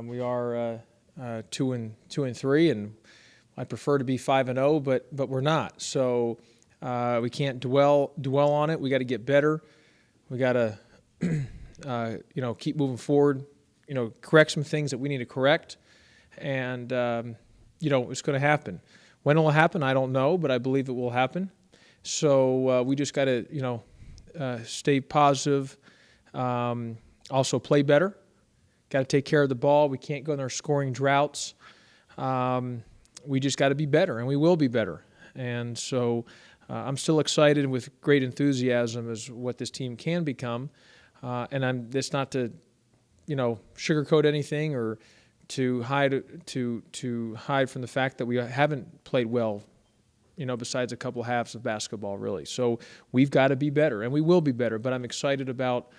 We are 2-3, and I'd prefer to be 5-0, but we're not. So we can't dwell on it. We got to get better. We got to keep moving forward. Correct some things that we need to correct, and it's going to happen. When it will happen, I don't know, but I believe it will happen. So we just got to stay positive. Also play better. Got to take care of the ball. We can't go in there scoring droughts. We just got to be better, and we will be better. And so I'm still excited with great enthusiasm as what this team can become. And it's not to, sugarcoat anything or to hide from the fact that we haven't played well, besides a couple halves of basketball, really. So we've got to be better, and we will be better. But I'm excited about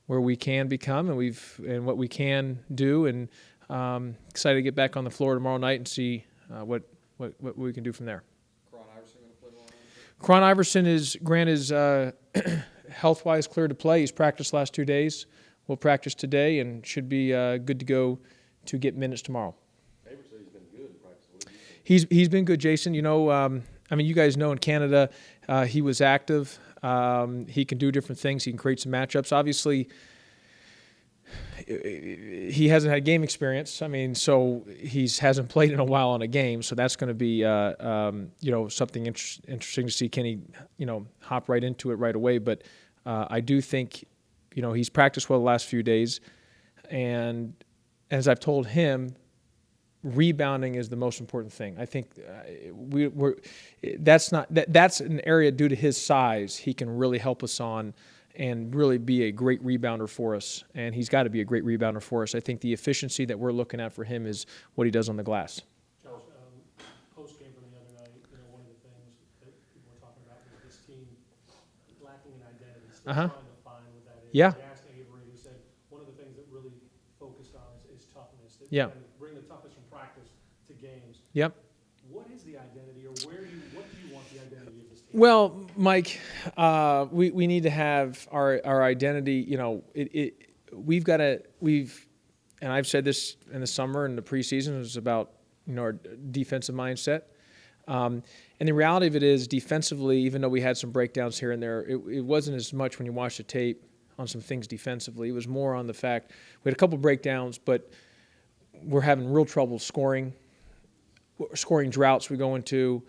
where we can become and what we can do, and excited to get back on the floor tomorrow night and see what we can do from there. Cron Iverson is health-wise clear to play. He's practiced the last 2 days. We'll practice today and should be good to go to get minutes tomorrow. He's been good in practice. He's been good, Jason. You guys know in Canada he was active. He can do different things. He can create some matchups. Obviously, he hasn't had game experience. So he hasn't played in a while on a game. So that's going to be, something interesting to see. Can he, hop right into it right away? But I do think, he's practiced well the last few days. And as I've told him, rebounding is the most important thing. I think that's an area due to his size he can really help us on and really be a great rebounder for us. And he's got to be a great rebounder for us. I think the efficiency that we're looking at for him is what he does on the glass. Josh, post-game from the other night, one of the things that people were talking about was this team lacking an identity, still trying to find what that is. Yeah. I asked Avery, who said one of the things that really focused on is toughness. Yeah. Bring the toughness from practice to games. Yep. What is the identity, or what do you want the identity of this team? Well, Mike, we need to have our identity. And I've said this in the summer and the preseason, it was about our defensive mindset. And the reality of it is, defensively, even though we had some breakdowns here and there, it wasn't as much when you watch the tape on some things defensively. It was more on the fact we had a couple breakdowns, but we're having real trouble scoring droughts we go into.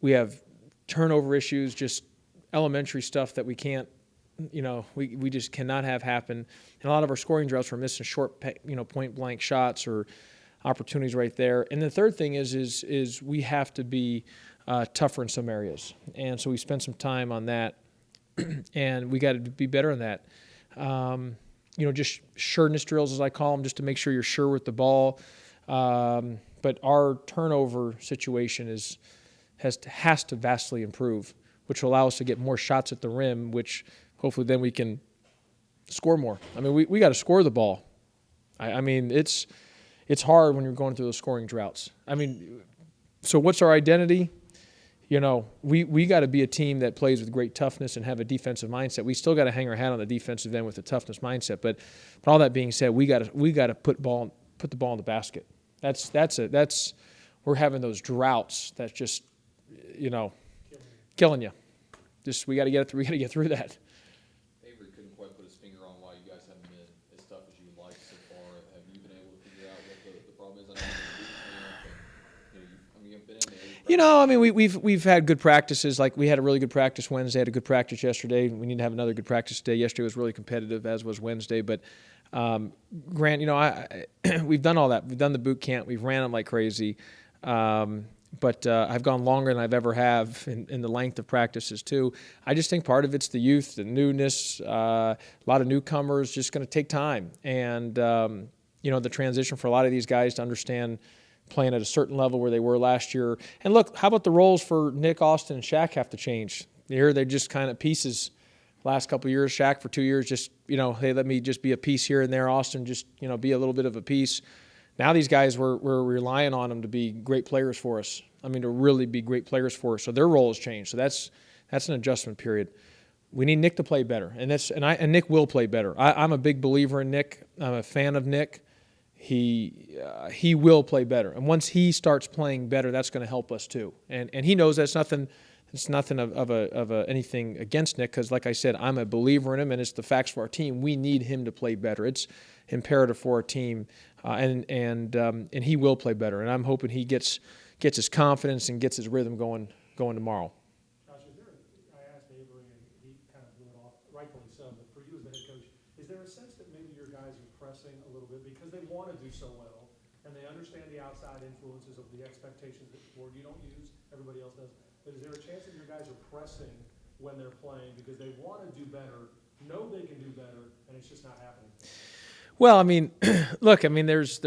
We have turnover issues, just elementary stuff that we can't, we just cannot have happen. And a lot of our scoring droughts, we're missing short, point blank shots or opportunities right there. And the third thing is we have to be tougher in some areas. And so we spent some time on that, and we got to be better on that. Just sureness drills, as I call them, just to make sure you're sure with the ball. But our turnover situation has to vastly improve, which will allow us to get more shots at the rim, which hopefully then we can score more. We got to score the ball. It's hard when you're going through those scoring droughts. So what's our identity? We got to be a team that plays with great toughness and have a defensive mindset. We still got to hang our hat on the defensive end with a toughness mindset. But all that being said, we got to put the ball in the basket. We're having those droughts that's just, killing you. Just we got to get through. We got to get through that. Avery couldn't quite put his finger on why you guys haven't been as tough as you would like so far. Have you been able to figure out what the problem is? You've been in the we've had good practices. Like we had a really good practice Wednesday. Had a good practice yesterday. We need to have another good practice today. Yesterday was really competitive, as was Wednesday. But Grant, we've done all that. We've done the boot camp. We've ran them like crazy. But I've gone longer than I've ever have in the length of practices too. I just think part of it's the youth, the newness, a lot of newcomers, just going to take time. And, the transition for a lot of these guys to understand playing at a certain level where they were last year. And look, how about the roles for Nick, Austin, and Shaq have to change? Here they're just kind of pieces. Last couple of years, Shaq for 2 years, just, hey, let me just be a piece here and there. Austin, just, be a little bit of a piece. Now these guys, we're relying on them to be great players for us. To really be great players for us. So their role has changed. So that's an adjustment period. We need Nick to play better, and Nick will play better. I'm a big believer in Nick. I'm a fan of Nick. he will play better. And once he starts playing better, that's going to help us too. And he knows that's nothing. It's nothing of anything against Nick, because like I said, I'm a believer in him, and it's the facts for our team. We need him to play better. It's imperative for our team, and he will play better. And I'm hoping he gets his confidence and gets his rhythm going tomorrow. Josh, I asked Avery, and he kind of blew it off, rightfully so, but for you as the head coach, is there a sense that maybe your guys are pressing a little bit because they want to do so well, and they understand the outside influences of the expectations that word you don't use, everybody else does, but is there a chance that your guys are pressing when they're playing because they want to do better, know they can do better, and it's just not happening? Well, I mean, look, I mean, there's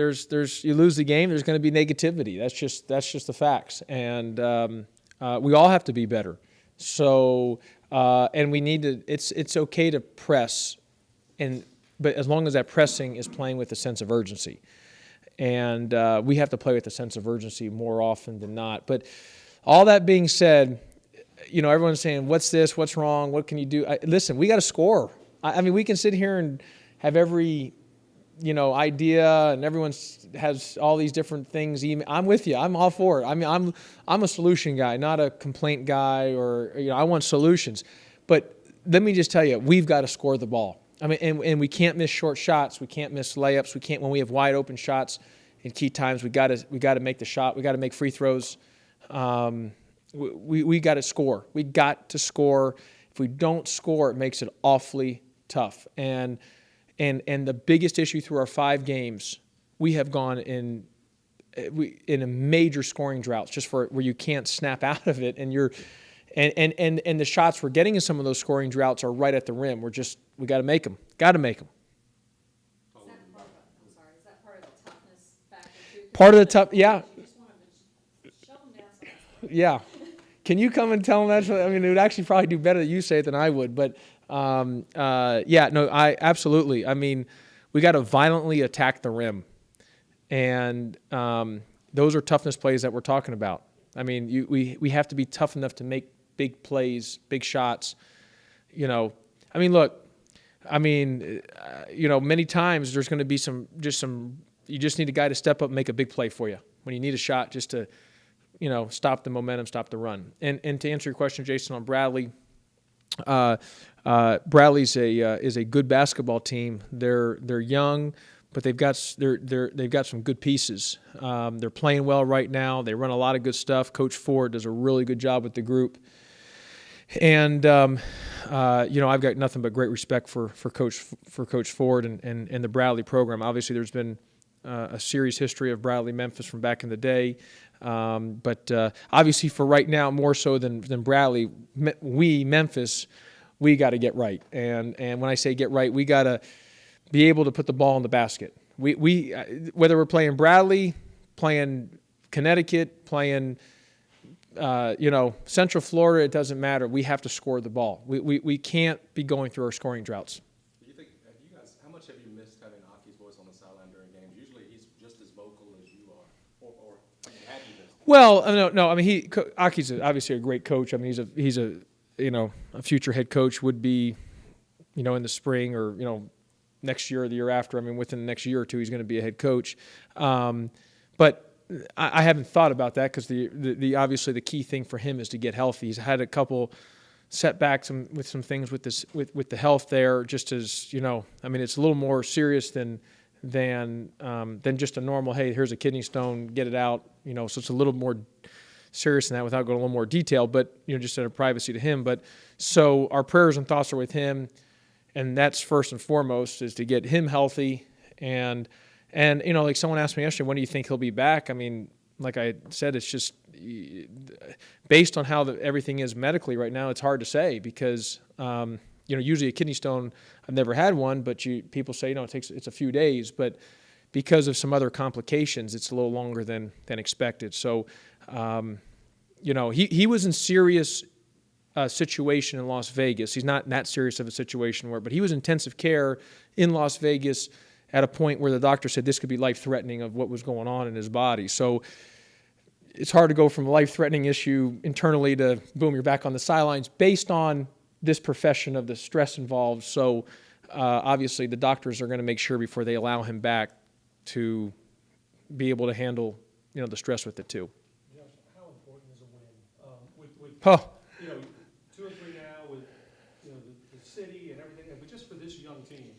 you lose the game, there's going to be negativity. That's just the facts, and we all have to be better. So, and we need to. It's okay to press, but as long as that pressing is playing with a sense of urgency, and we have to play with a sense of urgency more often than not. But all that being said, everyone's saying, "What's this? What's wrong? What can you do?" Listen, we got to score. I mean, we can sit here and have every idea, and everyone has all these different things. I'm with you. I'm all for it. I mean, I'm a solution guy, not a complaint guy, or I want solutions. But let me just tell you, we've got to score the ball. I mean, and we can't miss short shots. We can't miss layups. We can't when we have wide open shots in key times. We got to make the shot. We got to make free throws. We got to score. We got to score. If we don't score, it makes it awfully tough. And the biggest issue through our 5 games, we have gone in a major scoring drought, just where you can't snap out of it, and the shots we're getting in some of those scoring droughts are right at the rim. We got to make them. Got to make them. Is that part of the toughness factor too? Part of the tough, yeah, You just want to shove them down someone's throat. yeah. Can you come and tell them that? I mean, it would actually probably do better that you say it than I would, but. I absolutely. I mean, we got to violently attack the rim, and those are toughness plays that we're talking about. I mean, we have to be tough enough to make big plays, big shots. I mean, look. I mean, many times there's going to be some. You just need a guy to step up and make a big play for you when you need a shot, just to, stop the momentum, stop the run. And to answer your question, Jason, on Bradley. Bradley's is a good basketball team. They're young, but they've got some good pieces. They're playing well right now. They run a lot of good stuff. Coach Ford does a really good job with the group, and I've got nothing but great respect for Coach Ford and the Bradley program. Obviously, there's been a serious history of Bradley Memphis from back in the day. But obviously for right now, more so than Bradley, Memphis, we got to get right. And when I say get right, we got to be able to put the ball in the basket. We whether we're playing Bradley, playing Connecticut, playing Central Florida, it doesn't matter. We have to score the ball. We can't be going through our scoring droughts. Do you think, how much have you missed having Aki's voice on the sideline during games? Usually he's just as vocal as you are, or have you missed? Well, no. I mean, Aki's obviously a great coach. I mean, he's a future head coach, would be, in the spring or next year or the year after. I mean, within the next year or two, he's going to be a head coach. But I haven't thought about that, because the obviously the key thing for him is to get healthy. He's had a couple setbacks with some things with the health there. Just as I mean, it's a little more serious than just a normal, hey, here's a kidney stone, get it out. So it's a little more serious than that, without going a little more detail, but just out of privacy to him. But so our prayers and thoughts are with him, and that's first and foremost, is to get him healthy. And like someone asked me yesterday, when do you think he'll be back? I mean, like I said, it's just based on how everything is medically right now, it's hard to say, because usually a kidney stone, I've never had one, but people say it's a few days, but because of some other complications, it's a little longer than expected. So he was in serious situation in Las Vegas. He's not in that serious of a situation but he was in intensive care in Las Vegas at a point where the doctor said this could be life-threatening of what was going on in his body. So it's hard to go from a life-threatening issue internally to, boom, you're back on the sidelines based on this profession of the stress involved. So obviously the doctors are going to make sure before they allow him back to be able to handle, the stress with it too. Josh, how important is a win? With Oh, you know, 2 or 3 now with, the city and everything, but just for this young team,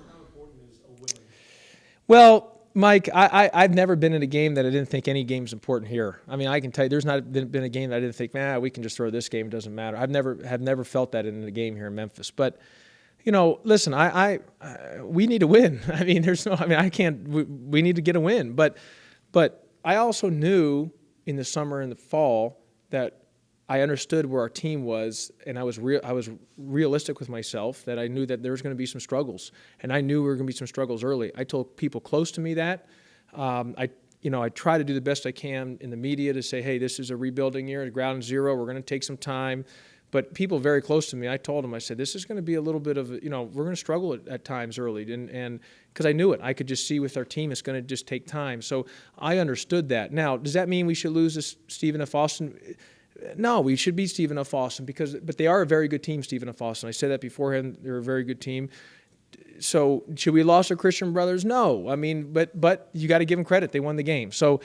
how important is a win? well, Mike, I've never been in a game that I didn't think any game's important here. I mean, I can tell you, there's not been a game that I didn't think, we can just throw this game, it doesn't matter. Have never felt that in a game here in Memphis. But, listen, we need to win. I mean, I can't. We need to get a win. But I also knew in the summer and the fall that I understood where our team was, and I was realistic with myself that I knew that there was going to be some struggles, and I knew we were going to be some struggles early. I told people close to me that. I try to do the best I can in the media to say, hey, this is a rebuilding year, ground zero. We're going to take some time. But people very close to me, I told them, I said, this is going to be a little bit of, we're going to struggle at times early. And because I knew it. I could just see with our team, it's going to just take time. So I understood that. Now, does that mean we should lose to Stephen F. Austin? No, we should beat Stephen F. Austin but they are a very good team, Stephen F. Austin. I said that beforehand. They're a very good team. So should we have lost to Christian Brothers? No. I mean, but you got to give them credit. They won the game. So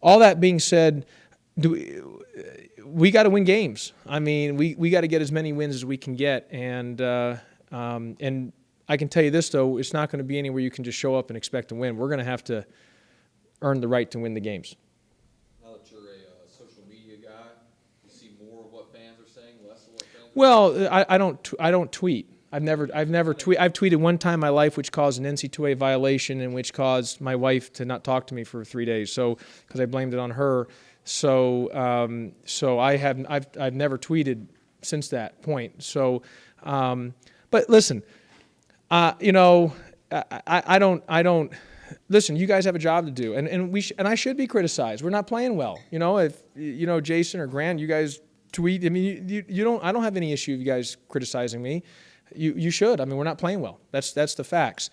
all that being said, we got to win games. I mean, we got to get as many wins as we can get. And I can tell you this, though, it's not going to be anywhere you can just show up and expect to win. We're going to have to earn the right to win the games. Now that you're a social media guy, you see more of what fans are saying, less of what fans are Well, I don't tweet. I've tweeted one time in my life, which caused an NCAA violation and which caused my wife to not talk to me for 3 days. So because I blamed it on her. So I've never tweeted since that point. So, but listen, I don't. Listen, you guys have a job to do, and I should be criticized. We're not playing well. If Jason or Grant, you guys tweet. I mean, you don't. I don't have any issue of you guys criticizing me. You should. I mean, we're not playing well. That's the facts.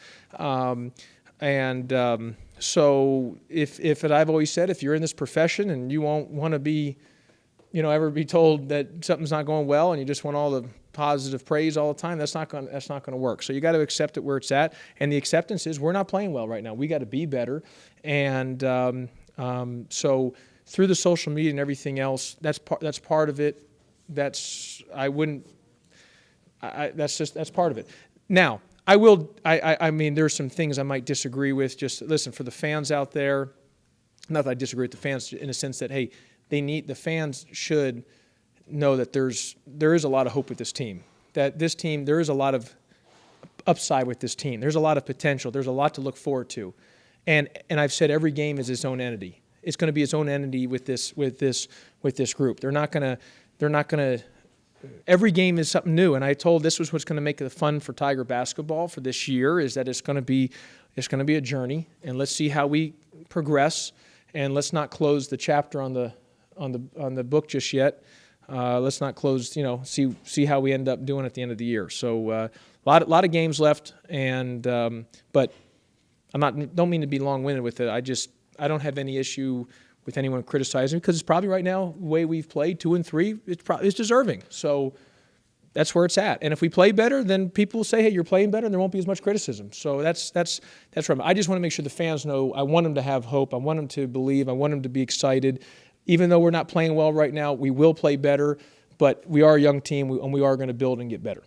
So if I've always said, if you're in this profession and you won't want to be, ever be told that something's not going well and you just want all the positive praise all the time, that's not going to work. So you got to accept it where it's at. And the acceptance is we're not playing well right now. We got to be better. And so through the social media and everything else, that's part of it. That's part of it. Now, I mean, there's some things I might disagree with. Just listen, for the fans out there, not that I disagree with the fans in a sense that, hey, the fans should know that there is a lot of hope with this team. That this team, there is a lot of upside with this team. There's a lot of potential. There's a lot to look forward to. And I've said every game is its own entity. It's going to be its own entity with this group. They're not going to every game is something new, and I told this was what's going to make it fun for Tiger basketball for this year is that it's going to be a journey, and let's see how we progress, and let's not close the chapter on the book just yet. Let's not close, see how we end up doing at the end of the year. So a lot of games left, and but don't mean to be long-winded with it. I don't have any issue with anyone criticizing because it's probably right now the way we've played 2 and 3, it's deserving. So that's where it's at. And if we play better, then people will say, hey, you're playing better, and there won't be as much criticism. So that's right. I just want to make sure the fans know I want them to have hope. I want them to believe. I want them to be excited. Even though we're not playing well right now, we will play better. But we are a young team, and we are going to build and get better.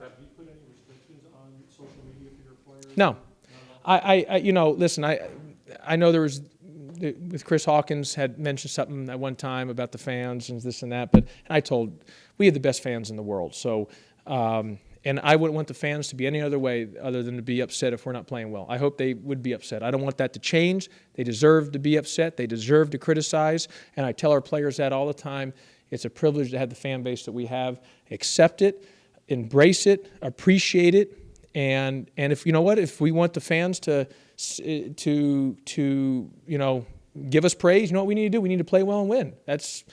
Have you put any restrictions on social media for your players? No. Listen, I know there was, with Chris Hawkins had mentioned something at one time about the fans and this and that, and I told, we have the best fans in the world. So, and I wouldn't want the fans to be any other way other than to be upset if we're not playing well. I hope they would be upset. I don't want that to change. They deserve to be upset. They deserve to criticize. And I tell our players that all the time. It's a privilege to have the fan base that we have. Accept it, embrace it, appreciate it. And if if we want the fans to give us praise, you know what we need to do? We need to play well and win. There's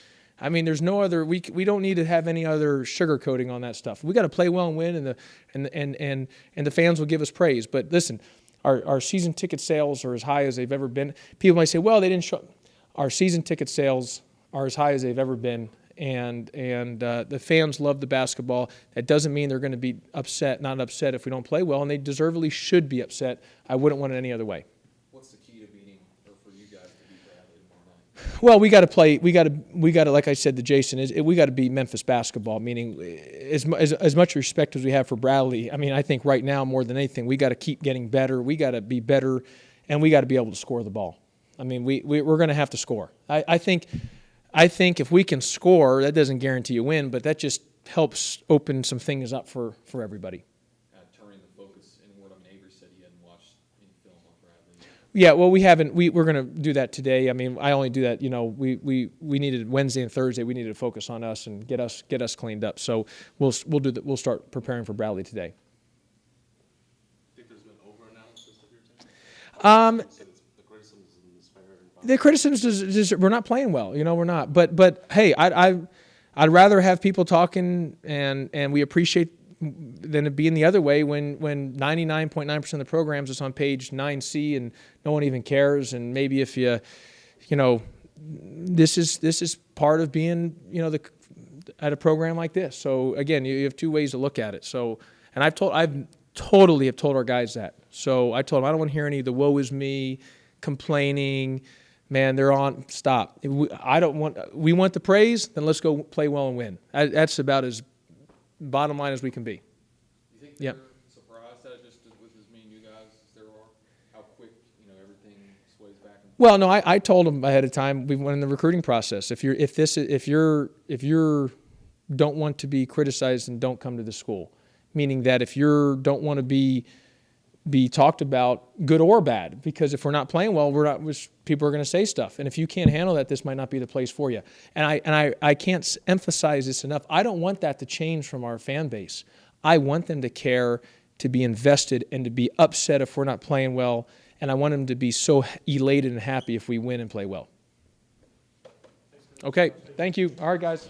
no other. We don't need to have any other sugarcoating on that stuff. We got to play well and win, and the fans will give us praise. But listen, our season ticket sales are as high as they've ever been. People might say, well, they didn't show. Our season ticket sales are as high as they've ever been. And the fans love the basketball. That doesn't mean they're going to be not upset if we don't play well, and they deservedly should be upset. I wouldn't want it any other way. What's Well, we got to play. We got to. Like I said to Jason, we got to beat Memphis basketball. Meaning, as much respect as we have for Bradley. I mean, I think right now more than anything, we got to keep getting better. We got to be better, and we got to be able to score the ball. I mean, we're going to have to score. I think if we can score, that doesn't guarantee a win, but that just helps open some things up for everybody. Turning the focus inward. I mean, Avery said he hadn't watched any film on Bradley. Yeah, well, we haven't. We're going to do that today. I mean, I only do that. You know, we needed Wednesday and Thursday. We needed to focus on us and get us cleaned up. So we'll do that. We'll start preparing for Bradley today. Think there's been over-analysis of your team? The criticism is fair. The criticism is we're not playing well. You know, we're not. But hey, I'd rather have people talking and we appreciate than it being the other way when 99.9% of the programs is on page 9C and no one even cares. And maybe if you know, this is part of being, you know, at a program like this. So again, you have two ways to look at it. So, and I've totally have told our guys that. So I told them I don't want to hear any of the woe is me, complaining. Man, they're on. Stop. We want the praise. Then let's go play well and win. That's about as bottom line as we can be. You think they're Yep. surprised at it just with as many new guys as there are? How quick, you know, everything sways back and forth? Well, no, I told them ahead of time. We went in the recruiting process. If you're don't want to be criticized, then don't come to the school. Meaning that if you don't want to be talked about, good or bad, because if we're not playing well, people are going to say stuff. And if you can't handle that, this might not be the place for you. And I can't emphasize this enough. I don't want that to change from our fan base. I want them to care, to be invested, and to be upset if we're not playing well. And I want them to be so elated and happy if we win and play well. Okay, thank you. All right, guys.